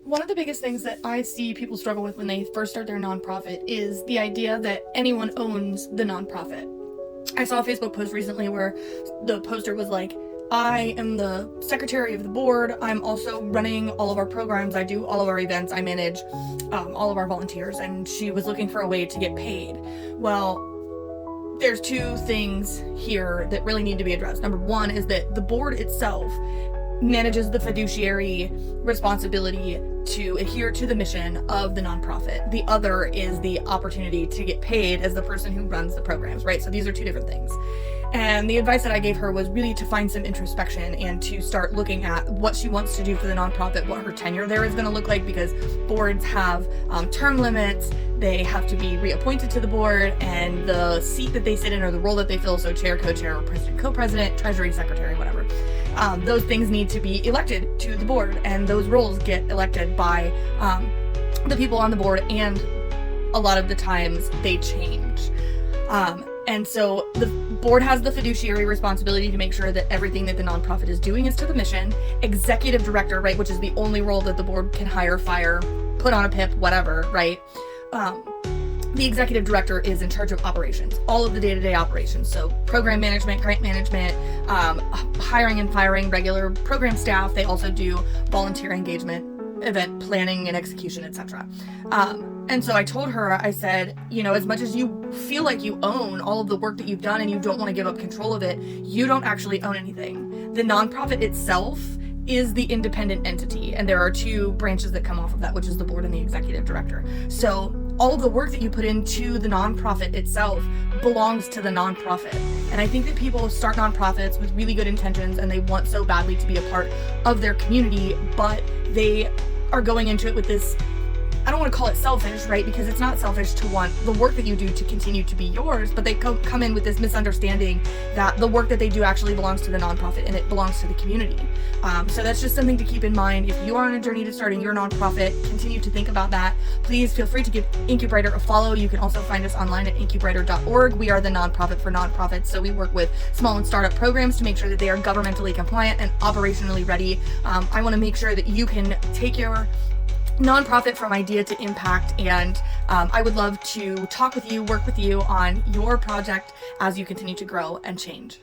One of the biggest things that I see people struggle with when they first start their nonprofit is the idea that anyone owns the nonprofit. I saw a Facebook post recently where the poster was like, I am the secretary of the board. I'm also running all of our programs. I do all of our events. I manage all of our volunteers. And she was looking for a way to get paid. Well, there's two things here that really need to be addressed. Number one is that the board itself manages the fiduciary responsibility to adhere to the mission of the nonprofit. The other is the opportunity to get paid as the person who runs the programs, right? So these are two different things. And the advice that I gave her was really to find some introspection and to start looking at what she wants to do for the nonprofit, what her tenure there is going to look like, because boards have term limits. They have to be reappointed to the board, and the seat that they sit in or the role that they fill, so chair, co-chair, or president, co-president, treasury, secretary, whatever, those things need to be elected to the board, and those roles get elected by the people on the board, and a lot of the times they change. And so the board has the fiduciary responsibility to make sure that everything that the nonprofit is doing is to the mission. Executive director, right, which is the only role that the board can hire, fire, put on a PIP, whatever, right? The executive director is in charge of operations, all of the day-to-day operations. So program management, grant management, hiring and firing regular program staff. They also do volunteer engagement, event planning and execution, etc. And so I told her, I said, as much as you feel like you own all of the work that you've done and you don't want to give up control of it, you don't actually own anything. The nonprofit itself is the independent entity, and there are two branches that come off of that, which is the board and the executive director. So all of the work that you put into the nonprofit itself belongs to the nonprofit. And I think that people start nonprofits with really good intentions and they want so badly to be a part of their community, but they are going into it with this, I don't want to call it selfish, right? Because it's not selfish to want the work that you do to continue to be yours, but they come in with this misunderstanding that the work that they do actually belongs to the nonprofit and it belongs to the community. So that's just something to keep in mind. If you are on a journey to starting your nonprofit, continue to think about that. Please feel free to give IncuBrighter a follow. You can also find us online at IncuBrighter.org. We are the nonprofit for nonprofits, so we work with small and startup programs to make sure that they are governmentally compliant and operationally ready. I want to make sure that you can take your nonprofit from idea to impact, and I would love to talk with you, work with you on your project as you continue to grow and change.